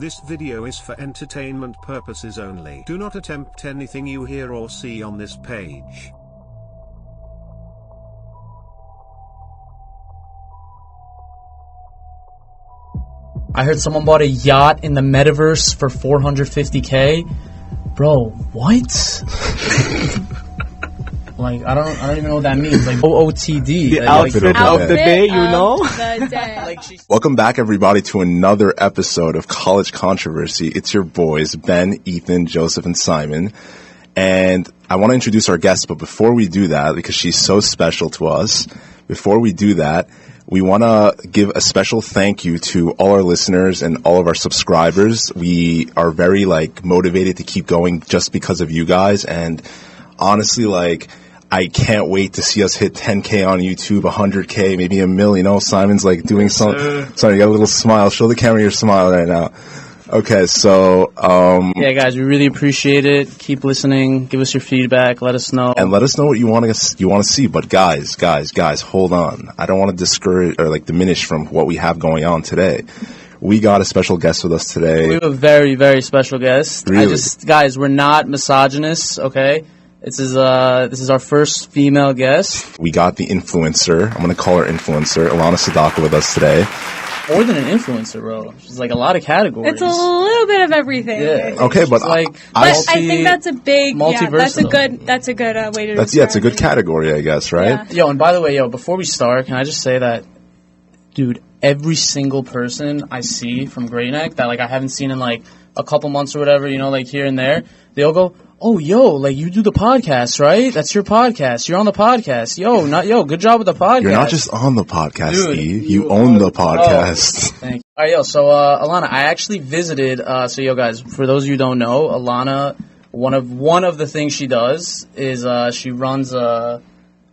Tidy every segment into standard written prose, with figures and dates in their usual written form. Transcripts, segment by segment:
This video is for entertainment purposes only. Do not attempt anything you hear or see on this page. I heard someone bought a yacht in the metaverse for $450K. Bro, what? Like, I don't even know what that means. Like, OOTD. The outfit of the day, you know? The day. Welcome back, everybody, to another episode of College Controversy. It's your boys, Ben, Ethan, Joseph, and Simon. And I want to introduce our guest, but before we do that, because she's so special to us, before we do that, we want to give a special thank you to all our listeners and all of our subscribers. We are very, motivated to keep going just because of you guys. And honestly, I can't wait to see us hit 10K on YouTube, 100K, maybe $1 million. You know, Simon's doing something. Sorry, you got a little smile. Show the camera your smile right now. Okay, so yeah, guys, we really appreciate it. Keep listening. Give us your feedback. Let us know. And let us know what you want to see. But guys, hold on. I don't want to discourage or diminish from what we have going on today. We got a special guest with us today. We have a very, very special guest. Really? Guys, we're not misogynists, okay? This is our first female guest. We got the influencer. I'm going to call her influencer, Ilana Sedaka, with us today. More than an influencer, bro. She's a lot of categories. It's a little bit of everything. Yeah. Okay, but I think that's a big, that's a good way to describe it's a good category, I guess, right? Yeah. Yo, and by the way, before we start, can I just say that, dude, every single person I see from Great Neck that I haven't seen in a couple months or whatever, here and there, they all go, "Oh, yo, you do the podcast, right? That's your podcast. You're on the podcast. Good job with the podcast." You're not just on the podcast, dude, Steve. You own the podcast. Thank you. All right, so Ilana, I actually visited. Guys, for those of you who don't know, Ilana, one of the things she does is she runs a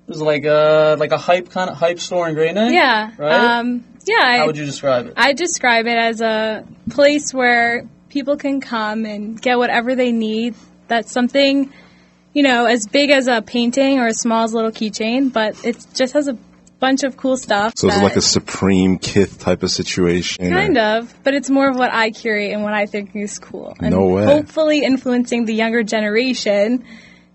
hype store in Great Neck. Yeah. Right. How would you describe it? I describe it as a place where people can come and get whatever they need. That's something, as big as a painting or as small as a little keychain, but it just has a bunch of cool stuff. So it's a Supreme Kith type of situation? Kind of, but it's more of what I curate and what I think is cool. And no way. Hopefully influencing the younger generation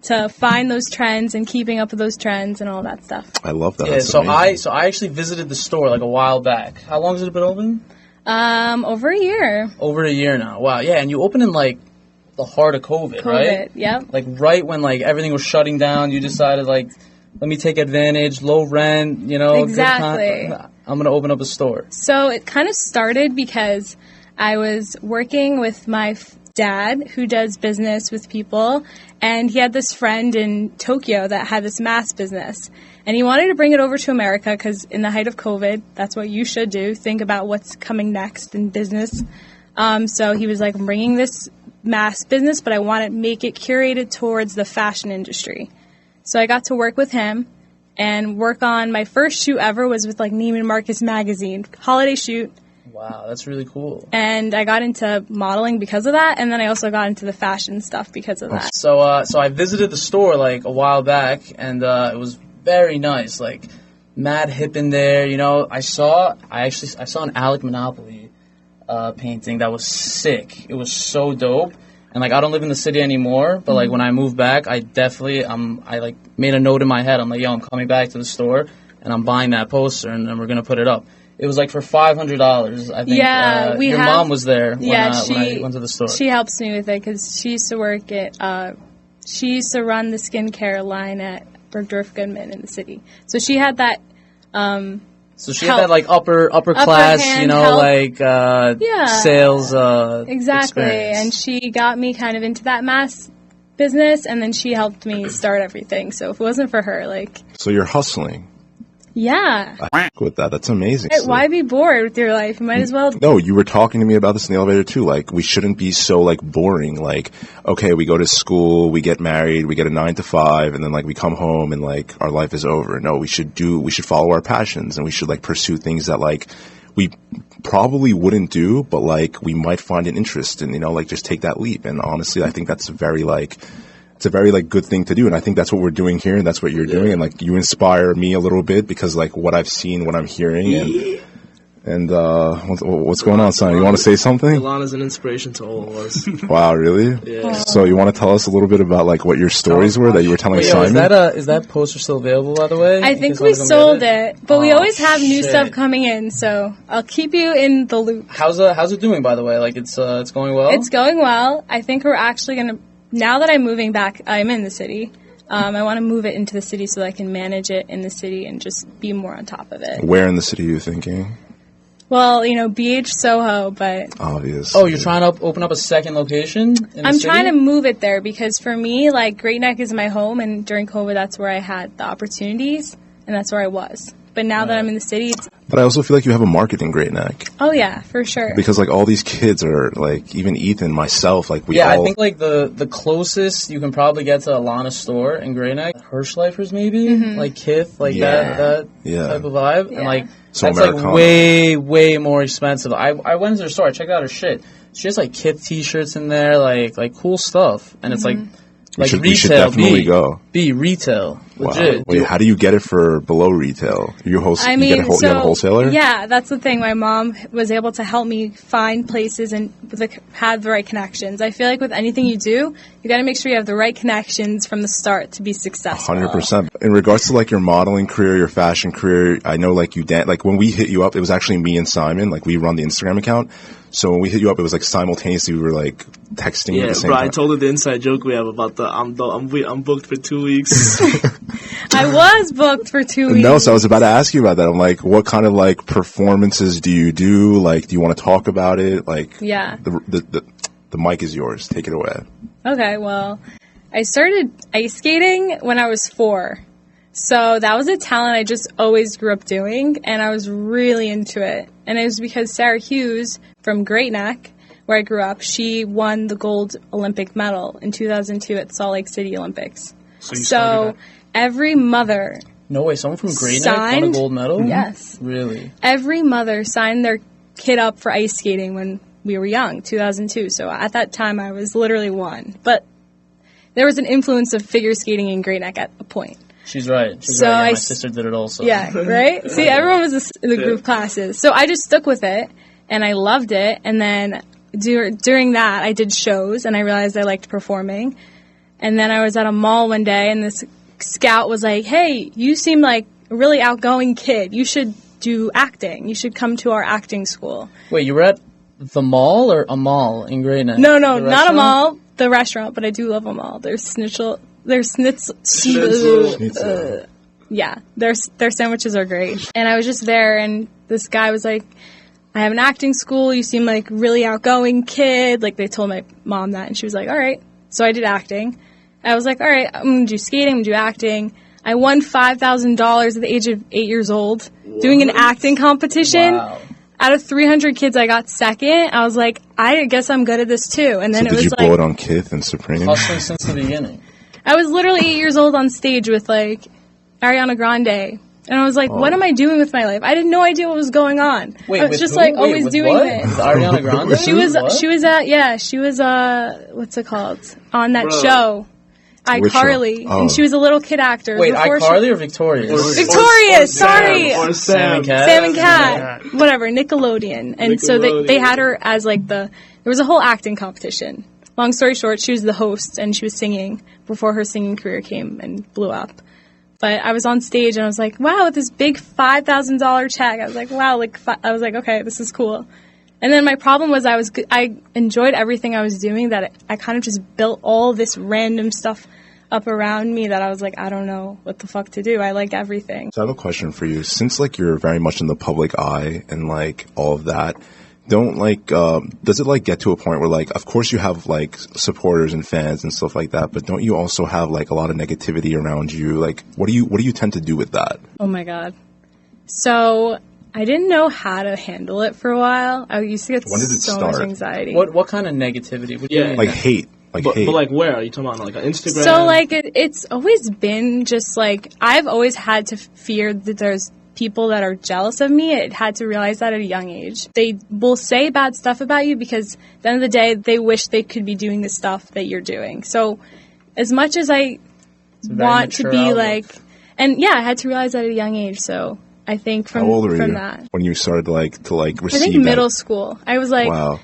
to find those trends and keeping up with those trends and all that stuff. I love that. Yeah, That's so amazing. I actually visited the store a while back. How long has it been open? Over a year. Over a year now. Wow, yeah, and you opened in the heart of COVID, right? Yep. Right when everything was shutting down, you decided let me take advantage, low rent, Exactly. I'm gonna open up a store. So it kind of started because I was working with my dad who does business with people, and he had this friend in Tokyo that had this mask business, and he wanted to bring it over to America because in the height of COVID, that's what you should do. Think about what's coming next in business. So he was I'm bringing this mask business, but I want to make it curated towards the fashion industry. So I got to work with him and work on my first shoot ever was with Neiman Marcus magazine, holiday shoot. Wow, that's really cool. And I got into modeling because of that, and then I also got into the fashion stuff because of that. So I visited the store a while back, and it was very nice, mad hip in there. I saw an Alec Monopoly painting that was sick. It was so dope. And I don't live in the city anymore, but when I moved back, I definitely I made a note in my head. I'm I'm coming back to the store and I'm buying that poster and then we're gonna put it up. It was for $500. I think. Yeah, your mom was there when I went to the store. She helps me with it because she used to work at. She used to run the skincare line at Bergdorf Goodman in the city. So she had that. So she had that upper class, sales exactly, experience. And she got me kind of into that mass business, and then she helped me start everything. So if it wasn't for her, So you're hustling. Yeah. I with that. That's amazing. Why be bored with your life? You might as well. No, you were talking to me about this in the elevator too. We shouldn't be so boring. Okay, we go to school, we get married, we get a 9 to 5, and then we come home and our life is over. No, we should follow our passions and we should pursue things that we probably wouldn't do, but we might find an interest in. Just take that leap. And honestly, I think that's a very it's a very good thing to do, and I think that's what we're doing here, and that's what you're doing, and you inspire me a little bit because what I've seen, what I'm hearing, and And what's going on, Simon? You want to say something? Ilana's an inspiration to all of us. Wow, really? Yeah. So you want to tell us a little bit about like what your stories were that you were telling Simon? Is that poster still available, by the way? I think we sold it, but we always have new stuff coming in, so I'll keep you in the loop. How's it doing, by the way? Like it's going well? It's going well. I think we're actually going to, now that I'm moving back, I'm in the city. I want to move it into the city so that I can manage it in the city and just be more on top of it. Where in the city are you thinking? Well, BH Soho, but... Obviously. Oh, you're trying to open up a second location in the city? trying to move it there because for me, like, Great Neck is my home, and during COVID, that's where I had the opportunities, and that's where I was. But now that I'm in the city, it's... But I also feel like you have a market in Great Neck. Oh, yeah, for sure. Because, like, all these kids are, like, even Ethan, myself, like, I think, like, the closest you can probably get to Ilana's store in Great Neck, Hirschleifers, maybe? Like, Kith, like, that type of vibe. Yeah. And, like, So that's, Americana. like, way, way more expensive. I went into her store, I checked out her shit. She has, like, Kith t-shirts in there, like cool stuff. And it's, like retail. We should definitely go. Retail. Wow. Legit. Wait, how do you get it for below retail? You have a wholesaler? Yeah, that's the thing. My mom was able to help me find places and have the right connections. I feel like with anything you do, you got to make sure you have the right connections from the start to be successful. 100%. In regards to like your modeling career, your fashion career, I know like you like when we hit you up, it was actually me and Simon. Like we run the Instagram account. So when we hit you up, it was like simultaneously we were like texting at the same time. I told her the inside joke we have about I'm booked for 2 weeks. I was booked for 2 weeks. No, so I was about to ask you about that. I'm like, what kind of like performances do you do? Like, do you want to talk about it? Like, yeah. The mic is yours. Take it away. Okay, well, I started ice skating when I was 4. So that was a talent I just always grew up doing, and I was really into it. And it was because Sarah Hughes from Great Neck, where I grew up, she won the gold Olympic medal in 2002 at Salt Lake City Olympics. So every mother... No way, someone from Great Neck won a gold medal? Yes. Really? Every mother signed their kid up for ice skating when we were young, 2002. So at that time, I was literally 1. But there was an influence of figure skating in Great Neck at a point. She's right. Yeah, my sister did it also. Yeah, right? See, everyone was in the group classes. So I just stuck with it, and I loved it. And then during that, I did shows, and I realized I liked performing. And then I was at a mall one day, and this scout was like, hey, you seem like a really outgoing kid. You should do acting. You should come to our acting school. Wait, you were at the mall or a mall in Great Neck? No, not a mall. The restaurant, but I do love a mall. There's schnitzel. There's schnitzel. Yeah, their sandwiches are great. And I was just there, and this guy was like, I have an acting school. You seem like a really outgoing kid. Like, they told my mom that, and she was like, all right. So I did acting. I was like, all right, I'm going to do skating, I'm going to do acting. I won $5,000 at the age of 8 years old doing an acting competition. Wow. Out of 300 kids, I got second. I was like, I guess I'm good at this too. And then so did you blow it on Kith and Supreme? Hustling since the beginning. I was literally 8 years old on stage with like Ariana Grande. And I was like, what am I doing with my life? I had no idea what was going on. Wait, I was just like always doing this. With Ariana Grande? She was what's it called? On that show. iCarly. Oh. And she was a little kid actor. Wait, iCarly or Victorious? Victorious, sorry. Or Sam and Cat. Whatever, Nickelodeon. And so they had her as like there was a whole acting competition. Long story short, she was the host and she was singing before her singing career came and blew up. But I was on stage and I was like, wow, with this big $5,000 check. I was like, wow, I was like, okay, this is cool. And then my problem was I enjoyed everything I was doing, that I kind of just built all this random stuff up around me that I was like, I don't know what the fuck to do. I like everything. So I have a question for you. Since like you're very much in the public eye and like all of that, does it like get to a point where like, of course you have like supporters and fans and stuff like that, but don't you also have like a lot of negativity around you? Like, what do you tend to do with that? Oh my God. So I didn't know how to handle it for a while. I used to get so much anxiety. What kind of negativity? What do you mean? Like hate. But like where? Are you talking about like on Instagram? So like it's always been just like, I've always had to fear that there's people that are jealous of me. I had to realize that at a young age. They will say bad stuff about you because at the end of the day, they wish they could be doing the stuff that you're doing. So as much as I want to be like, and yeah, I had to realize that at a young age. So I think from How old were from you that. when you started to receive I think middle school. I was like, Wow.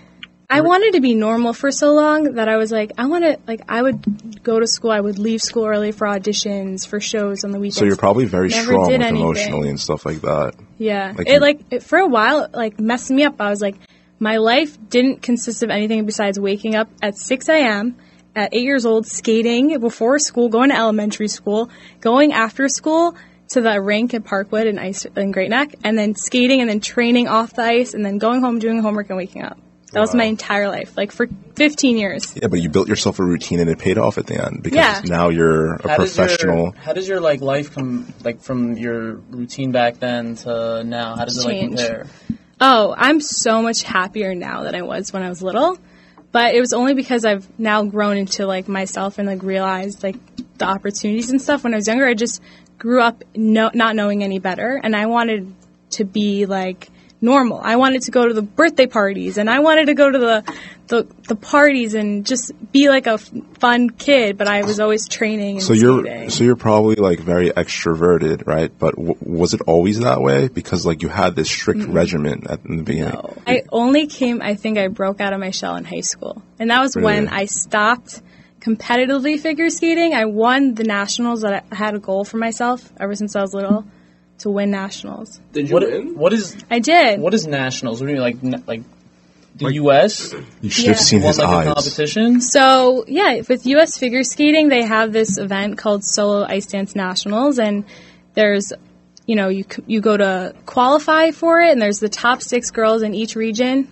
I wanted to be normal for so long that I was like, I would go to school. I would leave school early for auditions, for shows on the weekends. So you're probably very Never strong did like, anything. emotionally and stuff like that. Yeah. Like It for a while, like, messed me up. I was like, my life didn't consist of anything besides waking up at 6 a.m., at 8 years old, skating before school, going to elementary school, going after school to the rink at Parkwood in Great Neck, and then skating and then training off the ice, and then going home, doing homework, and waking up. That was my entire life, like for 15 years. Yeah, but you built yourself a routine and it paid off at the end because now you're a professional. How does your like life come like from your routine back then to now? How does it like compare? Oh, I'm so much happier now than I was when I was little. But it was only because I've now grown into like myself and like realized like the opportunities and stuff. When I was younger, I just grew up not knowing any better, and I wanted to be like normal. I wanted to go to the birthday parties, and I wanted to go to the parties and just be like a fun kid. But I was always training and skating. So you're probably like very extroverted, right? But was it always that way? Because like you had this strict regimen in the beginning. No. I think I broke out of my shell in high school, and that was when I stopped competitively figure skating. I won the nationals. That I had a goal for myself ever since I was little. To win nationals. Did you win? I did. What is nationals? What do you mean, like the U.S.? You should have seen his like eyes. A competition? So, yeah, with U.S. figure skating, they have this event called Solo Ice Dance Nationals, and there's, you go to qualify for it, and there's the top 6 girls in each region,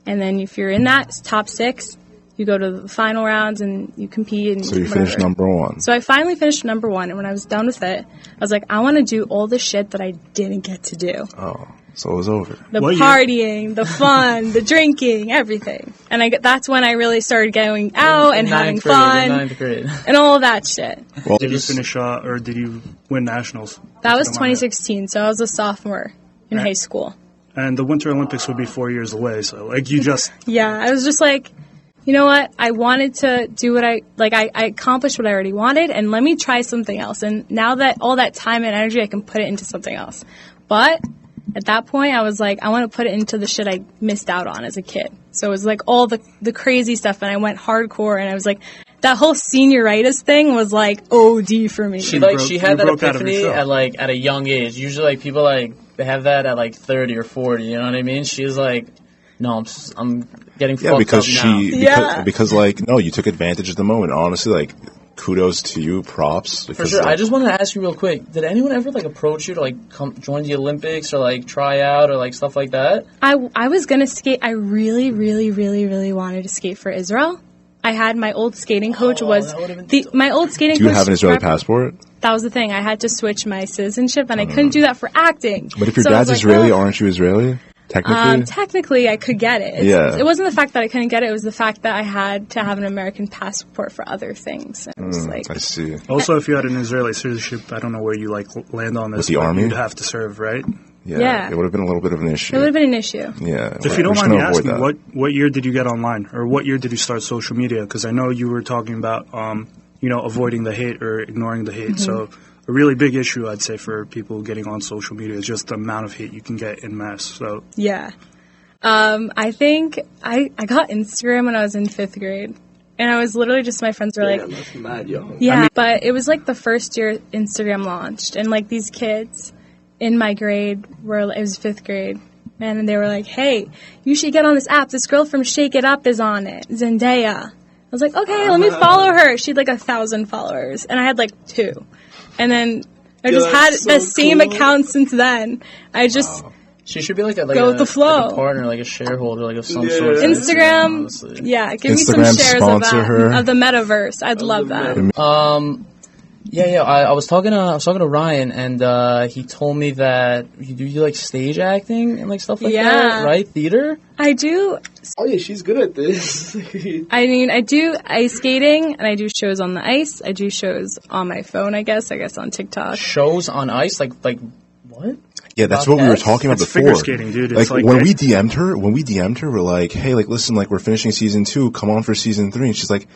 and then if you're in that top 6, you go to the final rounds and you compete. And so you finished number 1. So I finally finished number 1, and when I was done with it, I was like, I want to do all the shit that I didn't get to do. Oh, so it was over. The partying, the fun, the drinking, everything. And that's when I really started going out and having fun. Ninth grade. And all of that shit. Well, did you finish, or did you win nationals? That was 2016, so I was a sophomore in high school. And the Winter Olympics would be 4 years away, so like you just... Yeah, I was just like... You know what? I wanted to do what I accomplished what I already wanted, and let me try something else. And now that all that time and energy, I can put it into something else. But at that point, I was like, I want to put it into the shit I missed out on as a kid. So it was like all the crazy stuff, and I went hardcore, and I was like, that whole senioritis thing was like OD for me. She had that epiphany at a young age. Usually, like people they have that at like 30 or 40. You know what I mean? She's like, no, I'm getting fucked up now. Because no, you took advantage of the moment. Honestly, like, kudos to you, props. For sure. I just wanted to ask you real quick, did anyone ever approach you to come join the Olympics or try out or stuff like that? I was gonna skate. I really, really, really, really wanted to skate for Israel. I had my old skating coach my old skating coach. Do you have an Israeli passport? That was the thing. I had to switch my citizenship, and I couldn't do that for acting. But if your dad's Israeli, aren't you Israeli? Technically, I could get it. It wasn't the fact that I couldn't get it. It was the fact that I had to have an American passport for other things. And it was I see. Also, if you had an Israeli citizenship, I don't know where you land on this. With the army? You'd have to serve, right? Yeah. It would have been a little bit of an issue. It would have been an issue. Yeah. If you don't mind me asking, what year did you get online? Or what year did you start social media? Because I know you were talking about, avoiding the hate or ignoring the hate. Mm-hmm. So a really big issue, I'd say, for people getting on social media is just the amount of hate you can get en masse. So yeah. I think I got Instagram when I was in 5th grade. And I was literally just, my friends were that's mad young. Yeah, but it was the first year Instagram launched. And these kids in my grade it was 5th grade. And they were like, hey, you should get on this app. This girl from Shake It Up is on it. Zendaya. I was like, okay, let me follow her. She had 1,000 followers. And I had 2. And then I just had the same account since then. I just she should be go with the flow. A partner, a shareholder, of some sort. Instagram, give me some shares of that of the metaverse. I'd love that. I was talking to Ryan, and he told me that you do stage acting and stuff like that, right? Theater. I do. Oh yeah, she's good at this. I mean, I do ice skating, and I do shows on the ice. I do shows on my phone, I guess on TikTok. Shows on ice, like what? Yeah, that's what we were talking about before. Figure skating, dude. It's when we DM'd her, we're like, hey, listen, we're finishing season 2. Come on for season 3. And she's like,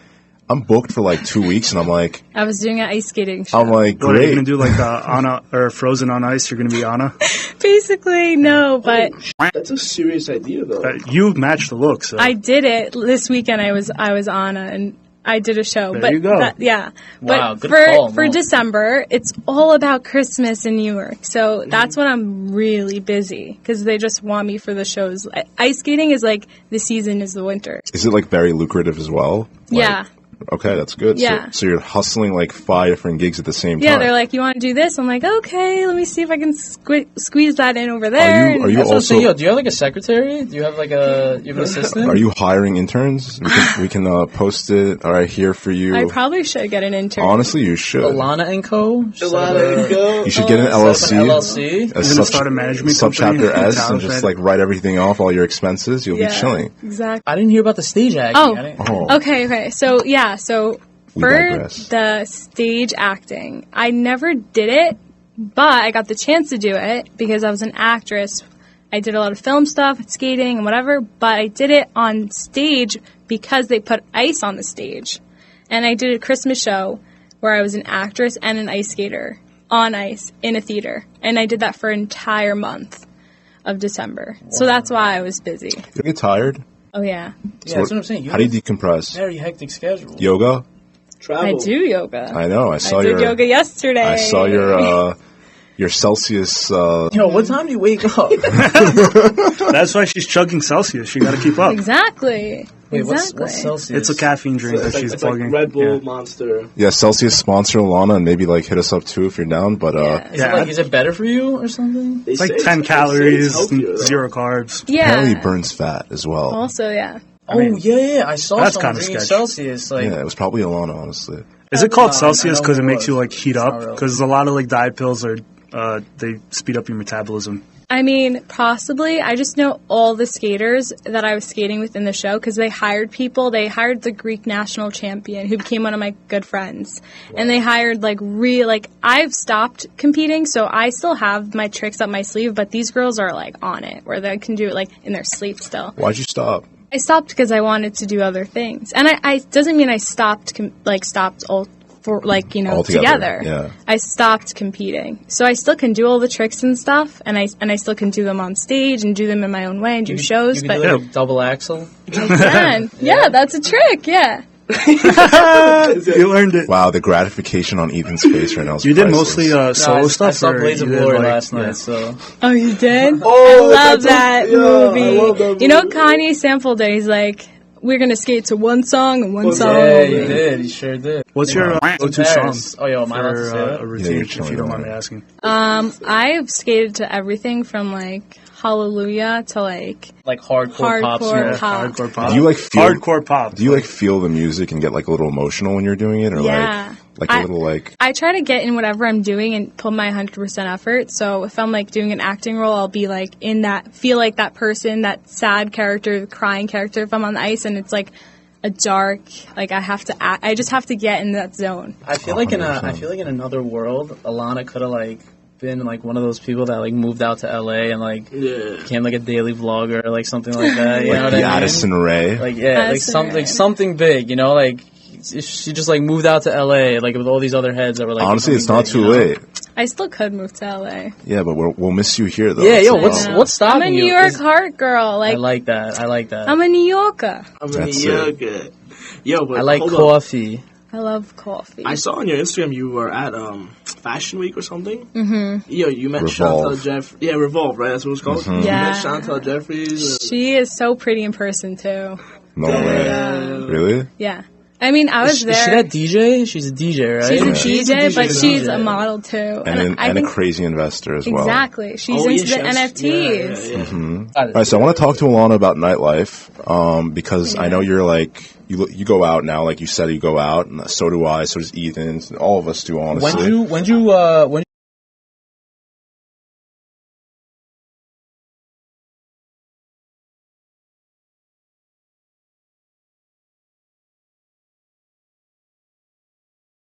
I'm booked for like 2 weeks, and I'm like, I was doing an ice skating show. I'm like, What, are you great. gonna do like Anna or Frozen on Ice? You're gonna be Anna. Basically, no, but That's a serious idea, though. You match the look, so I did it this weekend. I was Anna, and I did a show. There but you go. Yeah. Wow, But good for call, for Mo. December, it's all about Christmas in New York. So that's when I'm really busy because they just want me for the shows. Ice skating is like the season is the winter. Is it like very lucrative as well? Like, Yeah. Okay, that's good. Yeah. So you're hustling like 5 different gigs at the same time. Yeah, they're like, you want to do this? I'm like, okay, let me see if I can squeeze that in over there. Are you That's what I'm also saying. Yo, do you have like a secretary? Do you have like you have an assistant? are you hiring interns? We can post it right here for you. I probably should get an intern. Honestly, you should. Ilana and Co. Ilana and Co. You should get an Set up LLC. an LLC. You're gonna start a management company. Subchapter S, and Talent just like write everything off, all your expenses. You'll Yeah, be chilling. exactly. I didn't hear about the stage acting. Oh. I didn't- Oh, Okay. So yeah, We for digress. the stage acting, I never did it, but I got the chance to do it because I was an actress. I did a lot of film stuff, skating and whatever, but I did it on stage because they put ice on the stage. And I did a Christmas show where I was an actress and an ice skater on ice in a theater. And I did that for an entire month of December. So that's why I was busy. you get tired? Oh, yeah. Yeah, that's what I'm saying. You How do you have a decompress? very hectic schedule. Yoga? Travel. I do yoga. I know. I saw I did your yoga yesterday. I saw your Celsius. Yo, what time do you wake up? That's why she's chugging Celsius. You got to keep up. Exactly. Wait, exactly. what's Celsius? It's a caffeine drink that she's It's like plugging. Red Bull, Yeah. Monster. Yeah, Celsius sponsor Ilana, and maybe like hit us up too if you're down. But Yeah. Is it better for you or something? They It's like say 10 it's calories, healthier, though. 0 carbs. Yeah. apparently burns fat as well. Also, yeah. Oh yeah, I saw that's someone kinda drinking sketch. Celsius. Like, Yeah, it was probably Ilana, honestly. Is it called No, Celsius I know because it what it makes you was. like heat It's not up? relevant. Because a lot of like diet pills are they speed up your metabolism. I mean, possibly. I just know all the skaters that I was skating with in the show because they hired people. They hired the Greek national champion who became one of my good friends. And they hired I've stopped competing, so I still have my tricks up my sleeve, but these girls are like on it where they can do it like in their sleep still. Why'd you stop? I stopped because I wanted to do other things. And I doesn't mean I stopped all for Altogether, together. yeah. I stopped competing. So I still can do all the tricks and stuff, and I still can do them on stage and do them in my own way and do shows, you but can do like a double axle. I can. Yeah, that's a trick. Yeah. You learned it. Wow, the gratification on Ethan's face right now is You did priceless. mostly solo No, stuff. I saw or Blades of you did, Glory like- last night, yeah. so Oh, you did? Oh, I love that's that yeah, movie. I love that You know, movie. Kanye sampled it. He's like, we're going to skate to one song and one One song. song. yeah, you did. You sure did. What's your go-to song Paris. Oh, yo, am I allowed to for say a that? routine? you're If chilling, you don't mind right? me asking. I've skated to everything from like Hallelujah to like Like hardcore pop Hardcore song. pop. Hardcore pop. Do you like feel hardcore pop? Do you like feel the music and get like a little emotional when you're doing it, or Yeah. like a little like? I try to get in whatever I'm doing and put my 100% effort. So if I'm like doing an acting role, I'll be like in that, feel like that person, that sad character, the crying character. If I'm on the ice and it's like a dark, like I have to act, I just have to get in that zone. I feel like in 100%. another world, Ilana could have like been like one of those people that like moved out to LA and like Yeah. became like a daily vlogger or like something like that. You know Like what the I mean? Addison Rae. Like yeah, like Addison Rae. something big. You know, like if she just like moved out to LA like with all these other heads that were like. Honestly, it's not becoming too big, you know? late. I still could move to LA. Yeah, but we'll miss you here though. Yeah, yo, So- what's I know. what's stopping I'm a you? New York Is- heart girl. Like I like that. I like that. I'm a New Yorker. I'm That's really it. good. Yo, but I like hold up. coffee. I love coffee. I saw on your Instagram you were at Fashion Week or something. Mm-hmm. Yo, you met Revolve. Chantal Jeffries. Yeah, Revolve, right? That's what it's called. Mhm. You Yeah. met Chantal Jeffries. She is so pretty in person too. No way. Really? Yeah. I mean, I was Is she there. that DJ? She's a DJ, right? She's a Yeah. DJ, but she's DJ. a model too. And I a think crazy investor as well. exactly. She's Oh, yeah, into she the has- NFTs. Yeah, yeah, yeah. All right, so I want to talk to Ilana about nightlife, because I know you're like you go out now, like you said, you go out, and so do I, so does Ethan, all of us do, honestly. When you